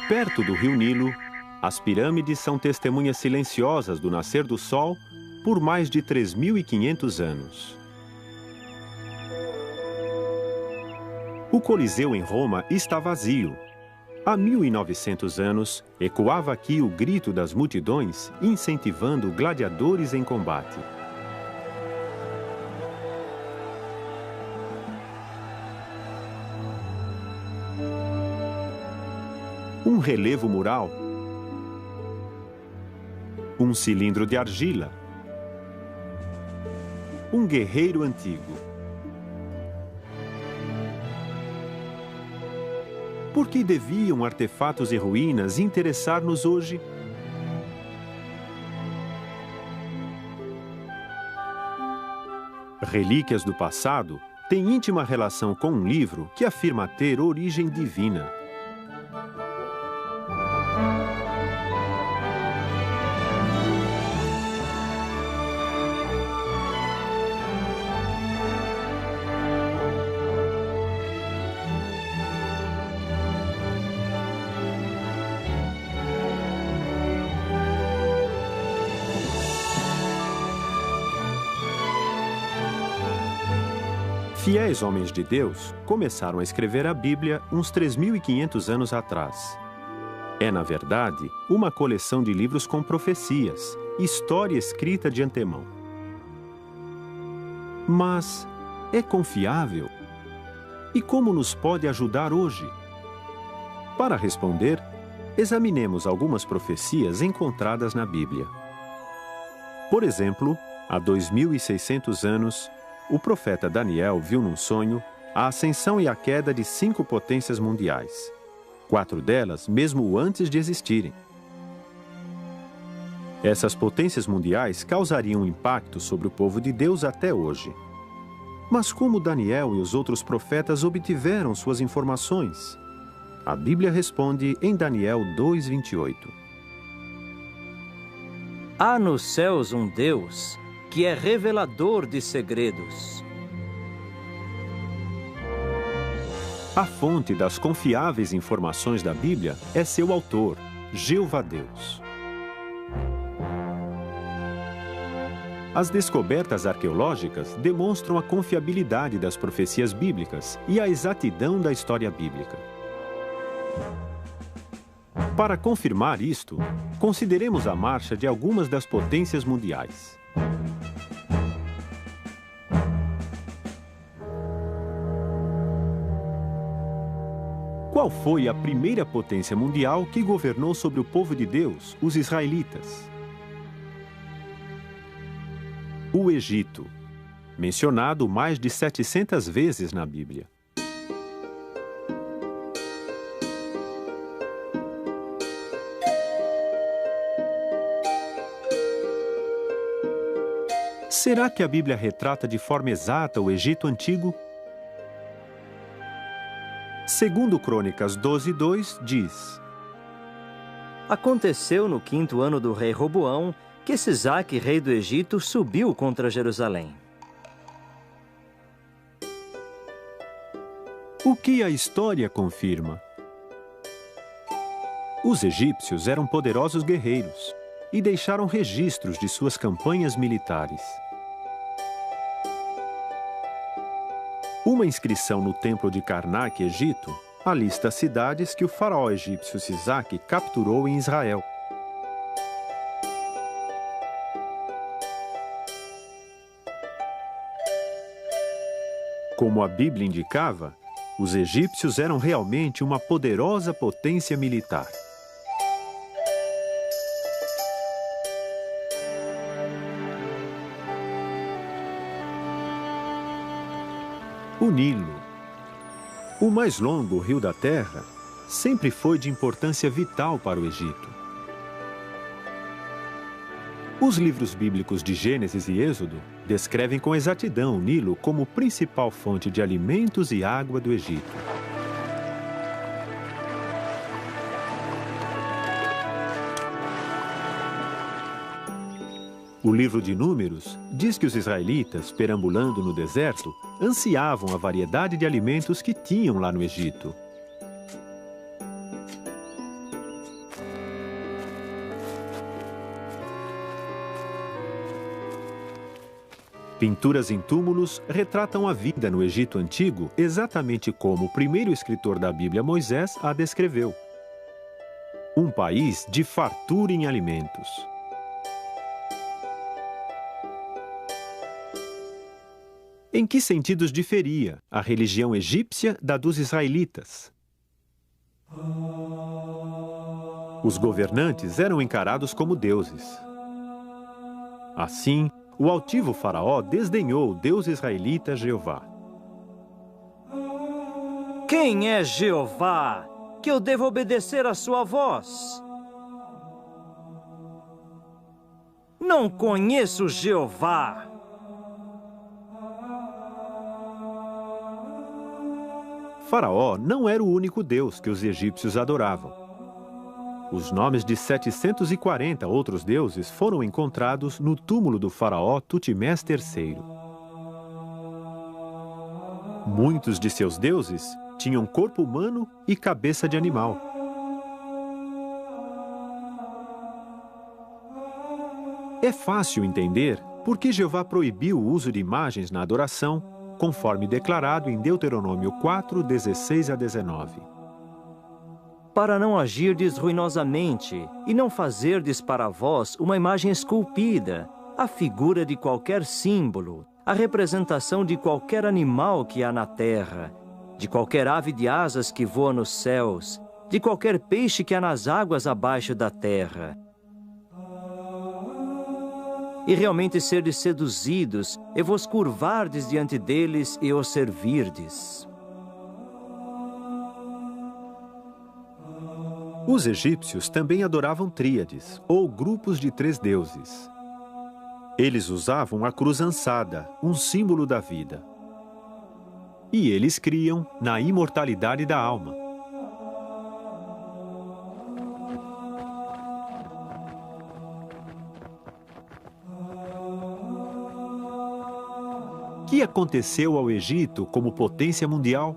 Perto do rio Nilo, as pirâmides são testemunhas silenciosas do nascer do sol por mais de 3.500 anos. O Coliseu em Roma está vazio. Há 1.900 anos, ecoava aqui o grito das multidões incentivando gladiadores em combate. Um relevo mural, um cilindro de argila, um guerreiro antigo. Por que deviam artefatos e ruínas interessar-nos hoje? Relíquias do passado têm íntima relação com um livro que afirma ter origem divina. Fiéis homens de Deus começaram a escrever a Bíblia uns 3.500 anos atrás. É, na verdade, uma coleção de livros com profecias, história escrita de antemão. Mas é confiável? E como nos pode ajudar hoje? Para responder, examinemos algumas profecias encontradas na Bíblia. Por exemplo, há 2.600 anos, o profeta Daniel viu num sonho a ascensão e a queda de 5 potências mundiais, 4 delas mesmo antes de existirem. Essas potências mundiais causariam um impacto sobre o povo de Deus até hoje. Mas como Daniel e os outros profetas obtiveram suas informações? A Bíblia responde em Daniel 2:28. Há nos céus um Deus que é revelador de segredos. A fonte das confiáveis informações da Bíblia é seu autor, Jeová Deus. As descobertas arqueológicas demonstram a confiabilidade das profecias bíblicas e a exatidão da história bíblica. Para confirmar isto, consideremos a marcha de algumas das potências mundiais. Qual foi a primeira potência mundial que governou sobre o povo de Deus, os israelitas? O Egito, mencionado mais de 700 vezes na Bíblia. Será que a Bíblia retrata de forma exata o Egito antigo? Segundo Crônicas 12:2, diz: Aconteceu no 5º ano do rei Roboão que Sisaque, rei do Egito, subiu contra Jerusalém. O que a história confirma? Os egípcios eram poderosos guerreiros e deixaram registros de suas campanhas militares. Uma inscrição no templo de Karnak, Egito, alista as cidades que o faraó egípcio Sisaque capturou em Israel. Como a Bíblia indicava, os egípcios eram realmente uma poderosa potência militar. O Nilo, o mais longo rio da Terra, sempre foi de importância vital para o Egito. Os livros bíblicos de Gênesis e Êxodo descrevem com exatidão o Nilo como principal fonte de alimentos e água do Egito. O livro de Números diz que os israelitas, perambulando no deserto, ansiavam a variedade de alimentos que tinham lá no Egito. Pinturas em túmulos retratam a vida no Egito Antigo exatamente como o primeiro escritor da Bíblia, Moisés, a descreveu. Um país de fartura em alimentos. Em que sentidos diferia a religião egípcia da dos israelitas? Os governantes eram encarados como deuses. Assim, o altivo faraó desdenhou o Deus israelita Jeová. Quem é Jeová, que eu devo obedecer à sua voz? Não conheço Jeová. Faraó não era o único Deus que os egípcios adoravam. Os nomes de 740 outros deuses foram encontrados no túmulo do faraó Tutimés III. Muitos de seus deuses tinham corpo humano e cabeça de animal. É fácil entender por que Jeová proibiu o uso de imagens na adoração, conforme declarado em Deuteronômio 4, 16 a 19. Para não agirdes ruinosamente, e não fazerdes para vós uma imagem esculpida, a figura de qualquer símbolo, a representação de qualquer animal que há na terra, de qualquer ave de asas que voa nos céus, de qualquer peixe que há nas águas abaixo da terra. E realmente serdes seduzidos, e vos curvardes diante deles e os servirdes. Os egípcios também adoravam tríades, ou grupos de 3 deuses. Eles usavam a cruz ansada, um símbolo da vida. E eles criam na imortalidade da alma. O que aconteceu ao Egito como potência mundial?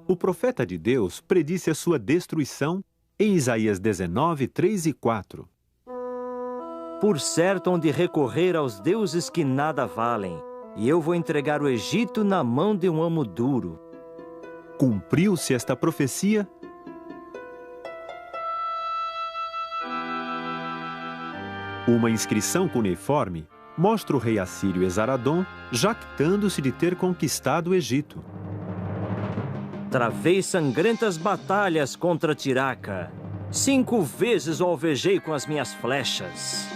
O profeta de Deus predisse a sua destruição em Isaías 19, 3 e 4. Por certo, hão de recorrer aos deuses que nada valem, e eu vou entregar o Egito na mão de um amo duro. Cumpriu-se esta profecia? Uma inscrição cuneiforme mostra o rei assírio Esaradom jactando-se de ter conquistado o Egito. Travei sangrentas batalhas contra Tiraca. 5 vezes o alvejei com as minhas flechas.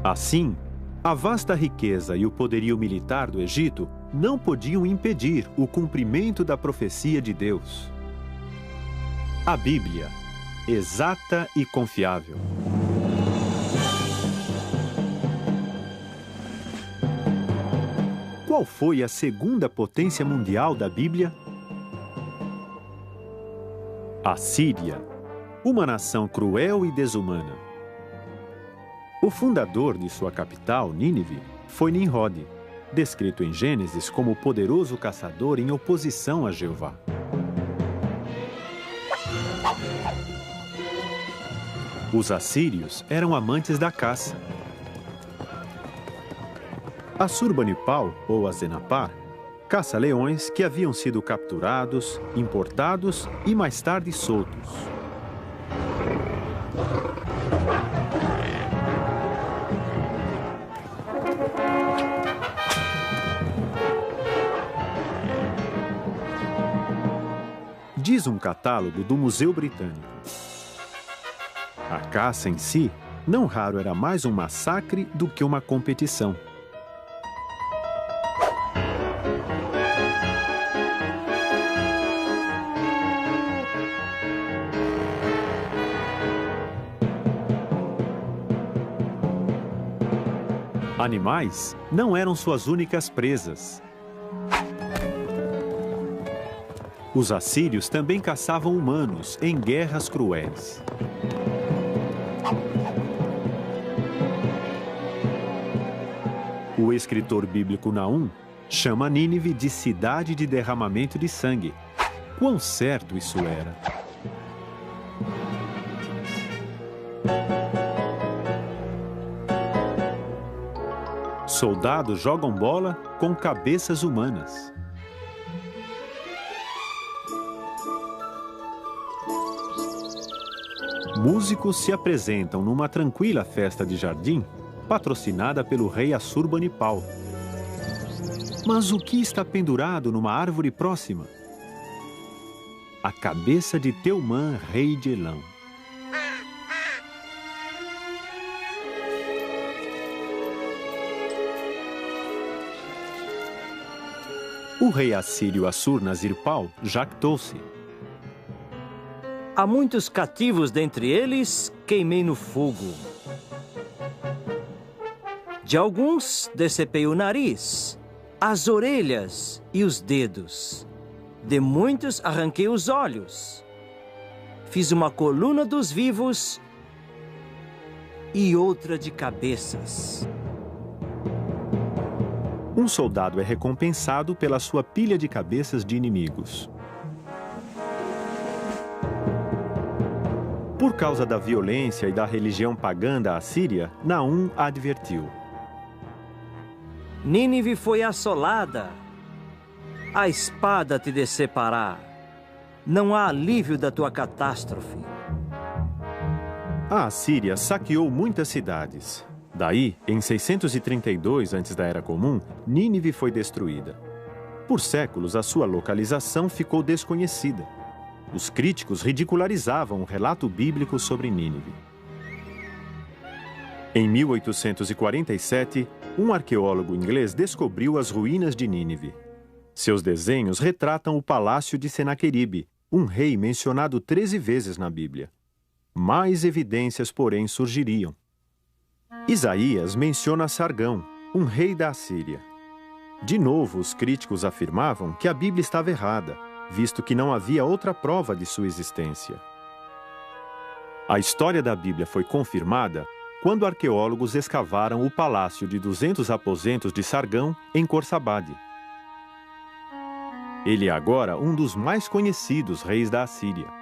Assim, a vasta riqueza e o poderio militar do Egito não podiam impedir o cumprimento da profecia de Deus. A Bíblia, exata e confiável. Qual foi a segunda potência mundial da Bíblia? A Síria, uma nação cruel e desumana. O fundador de sua capital, Nínive, foi Nimrod, descrito em Gênesis como poderoso caçador em oposição a Jeová. Os assírios eram amantes da caça. Assurbanipal, ou Azenapar, caça-leões que haviam sido capturados, importados e mais tarde soltos. Diz um catálogo do Museu Britânico. A caça em si, não raro era mais um massacre do que uma competição. Animais não eram suas únicas presas. Os assírios também caçavam humanos em guerras cruéis. O escritor bíblico Naum chama Nínive de cidade de derramamento de sangue. Quão certo isso era! Soldados jogam bola com cabeças humanas. Músicos se apresentam numa tranquila festa de jardim, patrocinada pelo rei Assurbanipal. Mas o que está pendurado numa árvore próxima? A cabeça de Teumã, rei de Elão. O rei assírio Assur-Nazir-Pal jactou-se. Há muitos cativos dentre eles, queimei no fogo. De alguns, decepei o nariz, as orelhas e os dedos. De muitos, arranquei os olhos. Fiz uma coluna dos vivos e outra de cabeças. Um soldado é recompensado pela sua pilha de cabeças de inimigos. Por causa da violência e da religião pagã da Assíria, Naum advertiu: Nínive foi assolada. A espada te decepará. Não há alívio da tua catástrofe. A Assíria saqueou muitas cidades. Daí, em 632 antes da Era Comum, Nínive foi destruída. Por séculos, a sua localização ficou desconhecida. Os críticos ridicularizavam o relato bíblico sobre Nínive. Em 1847, um arqueólogo inglês descobriu as ruínas de Nínive. Seus desenhos retratam o palácio de Senaqueribe, um rei mencionado 13 vezes na Bíblia. Mais evidências, porém, surgiriam. Isaías menciona Sargão, um rei da Assíria. De novo, os críticos afirmavam que a Bíblia estava errada, visto que não havia outra prova de sua existência. A história da Bíblia foi confirmada quando arqueólogos escavaram o palácio de 200 aposentos de Sargão, em Khorsabad. Ele é agora um dos mais conhecidos reis da Assíria.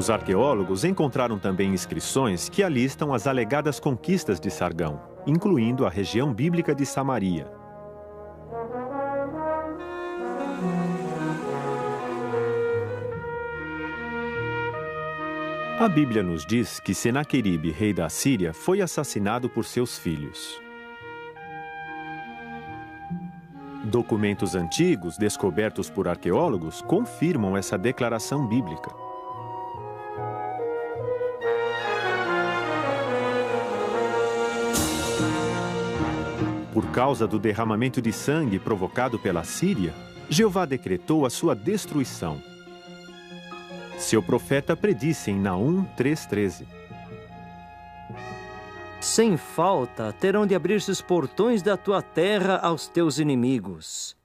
Os arqueólogos encontraram também inscrições que alistam as alegadas conquistas de Sargão, incluindo a região bíblica de Samaria. A Bíblia nos diz que Senaqueribe, rei da Síria, foi assassinado por seus filhos. Documentos antigos descobertos por arqueólogos confirmam essa declaração bíblica. Por causa do derramamento de sangue provocado pela Síria, Jeová decretou a sua destruição. Seu profeta predisse em Naum 3,13. Sem falta terão de abrir-se os portões da tua terra aos teus inimigos.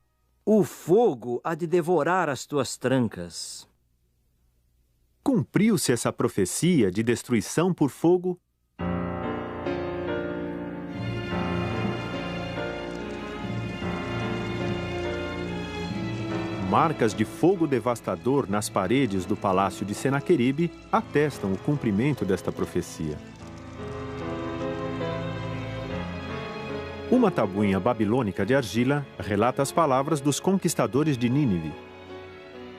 O fogo há de devorar as tuas trancas. Cumpriu-se essa profecia de destruição por fogo? Marcas de fogo devastador nas paredes do palácio de Senaqueribe atestam o cumprimento desta profecia. Uma tabuinha babilônica de argila relata as palavras dos conquistadores de Nínive.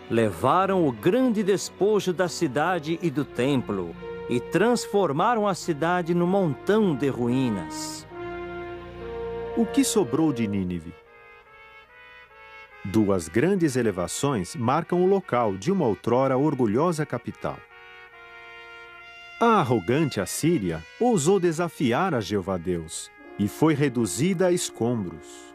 Levaram o grande despojo da cidade e do templo e transformaram a cidade num montão de ruínas. O que sobrou de Nínive? Duas grandes elevações marcam o local de uma outrora orgulhosa capital. A arrogante Assíria ousou desafiar a Jeová Deus e foi reduzida a escombros.